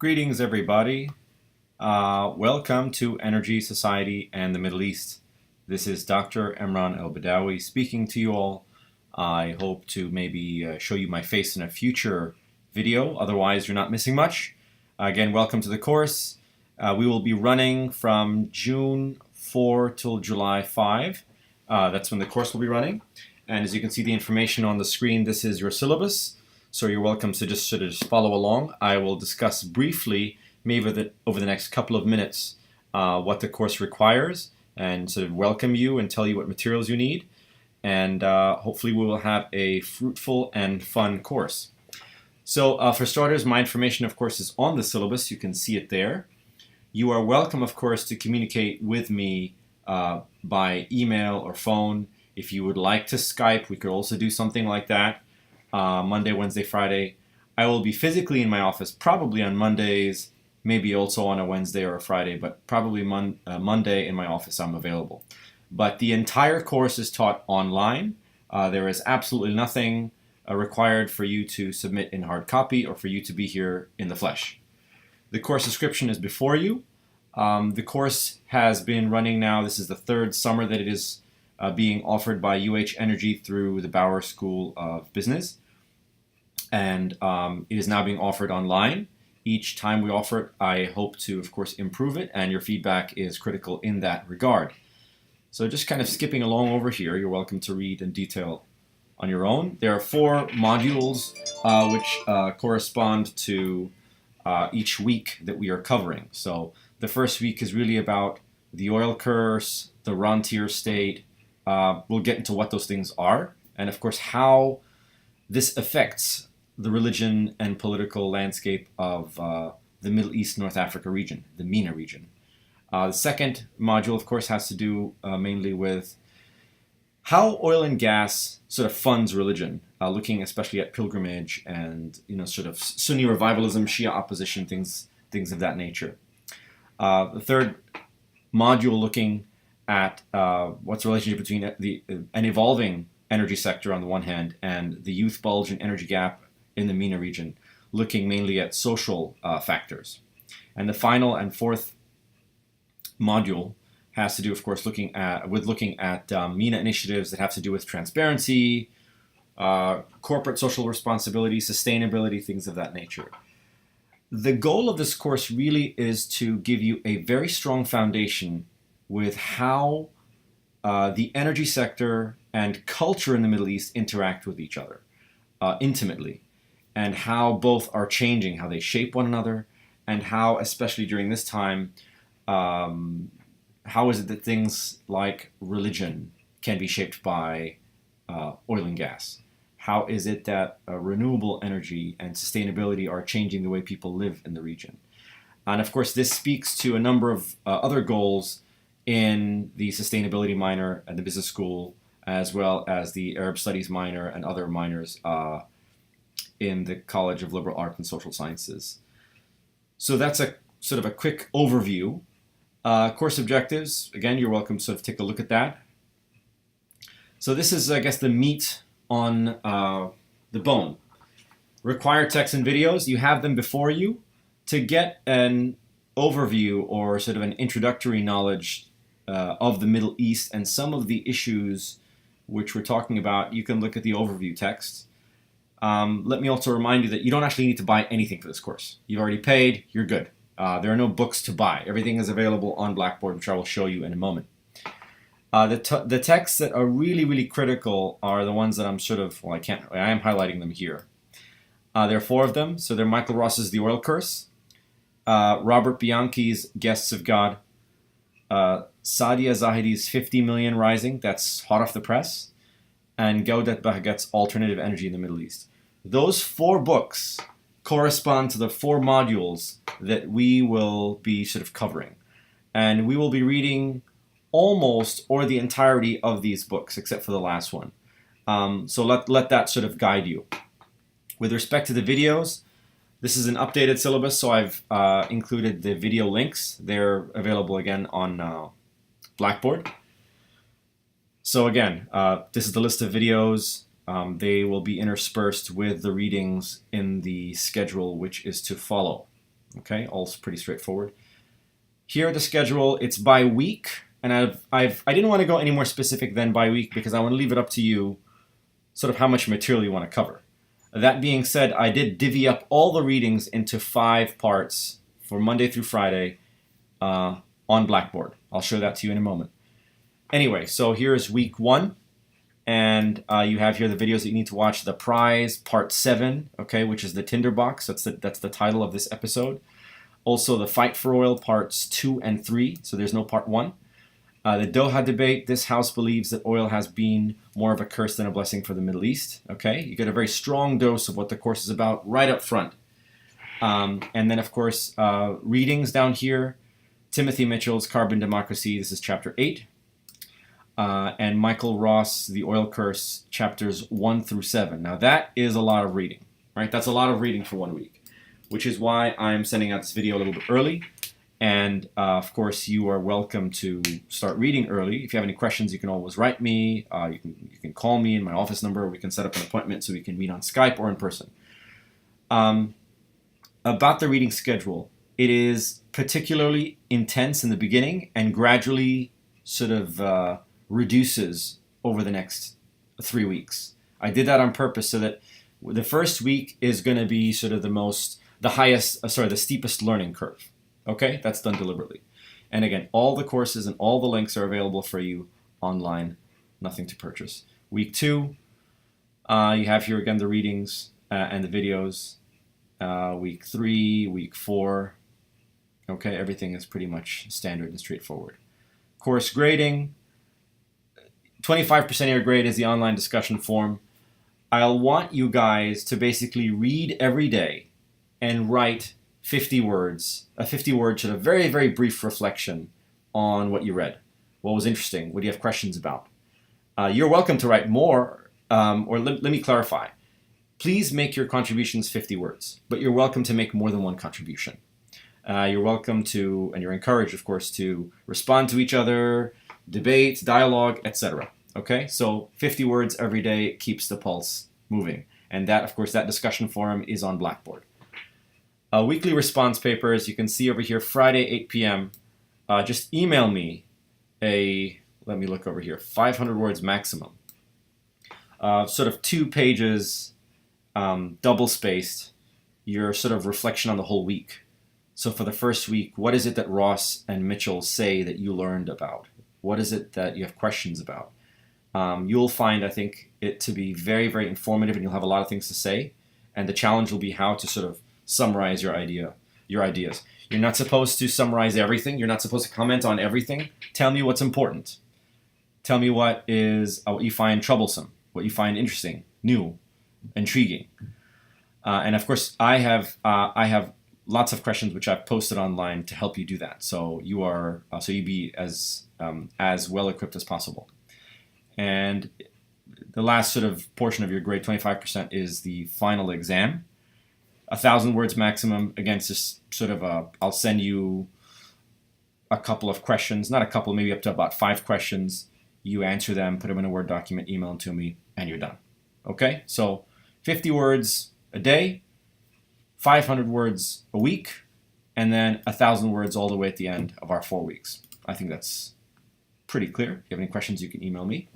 Greetings, everybody. Welcome to Energy, Society, and the Middle East. This is Dr. Emran El-Badawi speaking to you all. I hope to maybe show you my face in a future video. Otherwise, you're not missing much. Again, welcome to the course. We will be running from June 4 till July 5. That's when the course will be running. And as you can see the information on the screen, this is your syllabus. So you're welcome to just sort of follow along. I will discuss briefly, maybe over the next couple of minutes, what the course requires and sort of welcome you and tell you what materials you need. And hopefully we will have a fruitful and fun course. So for starters, my information, of course, is on the syllabus. You can see it there. You are welcome, of course, to communicate with me by email or phone. If you would like to Skype, we could also do something like that. Monday, Wednesday, Friday. I will be physically in my office probably on Mondays, maybe also on a Wednesday or a Friday, but probably Monday in my office I'm available. But the entire course is taught online. There is absolutely nothing required for you to submit in hard copy or for you to be here in the flesh. The course description is before you. The course has been running now. This is the third summer that it is being offered by UH Energy through the Bauer School of Business. And it is now being offered online. Each time we offer it, I hope to, of course, improve it, and your feedback is critical in that regard. So just kind of skipping along over here, you're welcome to read in detail on your own. There are 4 modules which correspond to each week that we are covering. So the first week is really about the oil curse, the rentier state. We'll get into what those things are, and of course how this affects the religion and political landscape of the Middle East, North Africa region, the MENA region. The second module, of course, has to do mainly with how oil and gas sort of funds religion, looking especially at pilgrimage and sort of Sunni revivalism, Shia opposition, things of that nature. The third module looking at what's the relationship between an evolving energy sector on the one hand and the youth bulge and energy gap in the MENA region, looking mainly at social factors. And the final and fourth module has to do, of course, looking at MENA initiatives that have to do with transparency, corporate social responsibility, sustainability, things of that nature. The goal of this course really is to give you a very strong foundation with how the energy sector and culture in the Middle East interact with each other intimately, and how both are changing, how they shape one another, and how, especially during this time, how is it that things like religion can be shaped by oil and gas? How is it that renewable energy and sustainability are changing the way people live in the region? And of course, this speaks to a number of other goals in the sustainability minor at the business school, as well as the Arab Studies minor and other minors in the College of Liberal Arts and Social Sciences. So that's a sort of a quick overview. Course objectives, again, you're welcome to sort of take a look at that. So this is, I guess, the meat on the bone. Required texts and videos, you have them before you. To get an overview or sort of an introductory knowledge of the Middle East and some of the issues which we're talking about, you can look at the overview text. Let me also remind you that you don't actually need to buy anything for this course. You've already paid, you're good. There are no books to buy. Everything is available on Blackboard, which I will show you in a moment. The texts that are really, really critical are the ones that I'm sort of, I am highlighting them here. There are 4 of them. So they're Michael Ross's The Oil Curse, Robert Bianchi's Guests of God, Sadia Zahidi's 50 Million Rising, that's hot off the press, and Gaudat Bahgat's Alternative Energy in the Middle East. Those 4 books correspond to the 4 modules that we will be sort of covering. And we will be reading almost or the entirety of these books, except for the last one. So let that sort of guide you. With respect to the videos, this is an updated syllabus, so I've included the video links. They're available again on Blackboard. So again, this is the list of videos. They will be interspersed with the readings in the schedule which is to follow. Okay, all pretty straightforward. Here the schedule, it's by week, and I didn't want to go any more specific than by week because I want to leave it up to you, sort of how much material you want to cover. That being said, I did divvy up all the readings into 5 parts for Monday through Friday on Blackboard. I'll show that to you in a moment. Anyway, so here's week 1, and you have here the videos that you need to watch. The Prize, part 7, okay, which is the Tinderbox. That's the title of this episode. Also, the Fight for Oil, parts 2 and 3, so there's no part 1. The Doha debate, this house believes that oil has been more of a curse than a blessing for the Middle East. Okay, you get a very strong dose of what the course is about right up front. And then, of course, readings down here. Timothy Mitchell's Carbon Democracy, this is chapter 8. And Michael Ross, The Oil Curse, chapters 1 through 7. Now, that is a lot of reading, right? That's a lot of reading for 1 week, which is why I'm sending out this video a little bit early. And of course, you are welcome to start reading early. If you have any questions, you can always write me. You can call me in my office number. We can set up an appointment so we can meet on Skype or in person. About the reading schedule, it is particularly intense in the beginning and gradually sort of reduces over the next 3 weeks. I did that on purpose so that the first week is going to be sort of the steepest learning curve. Okay, that's done deliberately. And again, all the courses and all the links are available for you online, nothing to purchase. Week 2, you have here again the readings and the videos. Week 3, week 4, okay, everything is pretty much standard and straightforward. Course grading, 25% of your grade is the online discussion forum. I'll want you guys to basically read every day and write 50 words, a 50-word sort of very, very brief reflection on what you read. What was interesting? What do you have questions about? You're welcome to write more, or let me clarify. Please make your contributions 50 words, but you're welcome to make more than one contribution. You're welcome to, and you're encouraged, of course, to respond to each other, debate, dialogue, etc. Okay, so 50 words every day keeps the pulse moving. And that, of course, that discussion forum is on Blackboard. Weekly response papers, you can see over here, Friday, 8 p.m. Just email me let me look over here, 500 words maximum. Sort of 2 pages, double-spaced, your sort of reflection on the whole week. So for the first week, what is it that Ross and Mitchell say that you learned about? What is it that you have questions about? You'll find, I think, it to be very, very informative, and you'll have a lot of things to say. And the challenge will be how to sort of summarize your ideas. You're not supposed to summarize everything. You're not supposed to comment on everything. Tell me what's important. Tell me what you find troublesome, what you find interesting, new, intriguing. And of course, I have lots of questions which I've posted online to help you do that. So you be as well equipped as possible. And the last sort of portion of your grade, 25%, is the final exam. 1,000 words maximum. Again, it's just sort of I'll send you a couple of questions, not a couple, maybe up to about 5 questions. You answer them, put them in a Word document, email them to me, and you're done. Okay, so 50 words a day, 500 words a week, and then 1,000 words all the way at the end of our 4 weeks. I think that's pretty clear. If you have any questions, you can email me.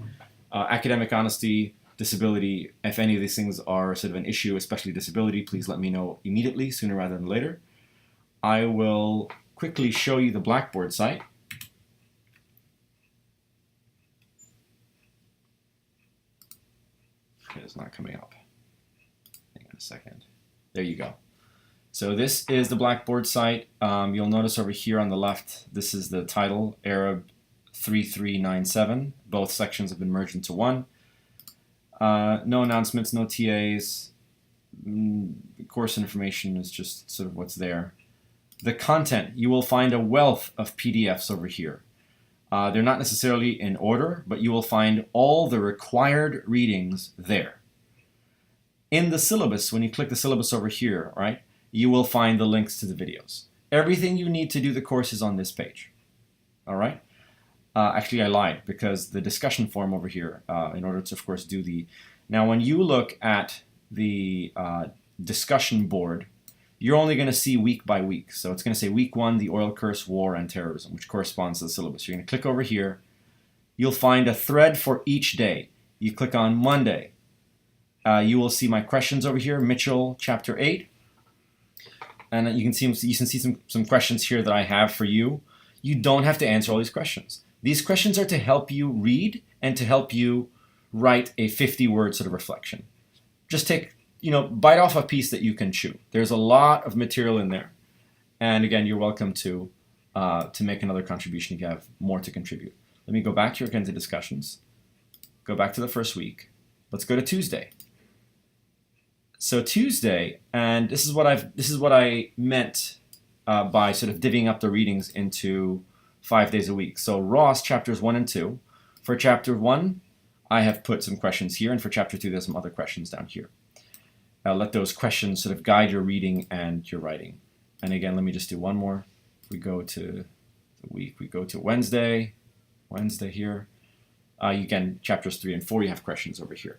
Academic honesty, disability, if any of these things are sort of an issue, especially disability, please let me know immediately, sooner rather than later. I will quickly show you the Blackboard site. It's not coming up. Hang on a second. There you go. So this is the Blackboard site. You'll notice over here on the left, this is the title, Arab 3397. Both sections have been merged into one. No announcements, no TAs. Course information is just sort of what's there. The content, you will find a wealth of PDFs over here. They're not necessarily in order, but you will find all the required readings there. In the syllabus, when you click the syllabus over here, right, you will find the links to the videos. Everything you need to do the course is on this page. All right? Actually, I lied, because the discussion forum over here, in order to, of course, do the... Now, when you look at the discussion board, you're only going to see week by week. So it's going to say week 1, the oil curse, war, and terrorism, which corresponds to the syllabus. You're going to click over here. You'll find a thread for each day. You click on Monday. You will see my questions over here, Mitchell, chapter 8. And you can see some questions here that I have for you. You don't have to answer all these questions. These questions are to help you read and to help you write a 50-word sort of reflection. Just bite off a piece that you can chew. There's a lot of material in there. And again, you're welcome to make another contribution if you have more to contribute. Let me go back here again to discussions. Go back to the first week. Let's go to Tuesday. So Tuesday, and this is what I meant by sort of divvying up the readings into 5 days a week. So Ross, chapters 1 and 2. For chapter 1, I have put some questions here, and for chapter 2, there's some other questions down here. Let those questions sort of guide your reading and your writing. And again, let me just do one more. We go to the week. We go to Wednesday here. Again, chapters 3 and 4, you have questions over here.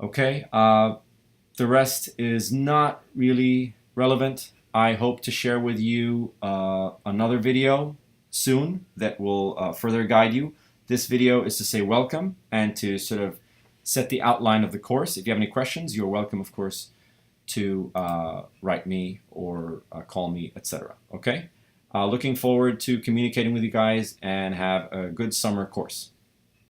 Okay, the rest is not really relevant. I hope to share with you another video soon that will further guide you. This video is to say welcome and to sort of set the outline of the course. If you have any questions, you're welcome, of course, to write me or call me, etc. Okay? Looking forward to communicating with you guys, and have a good summer course.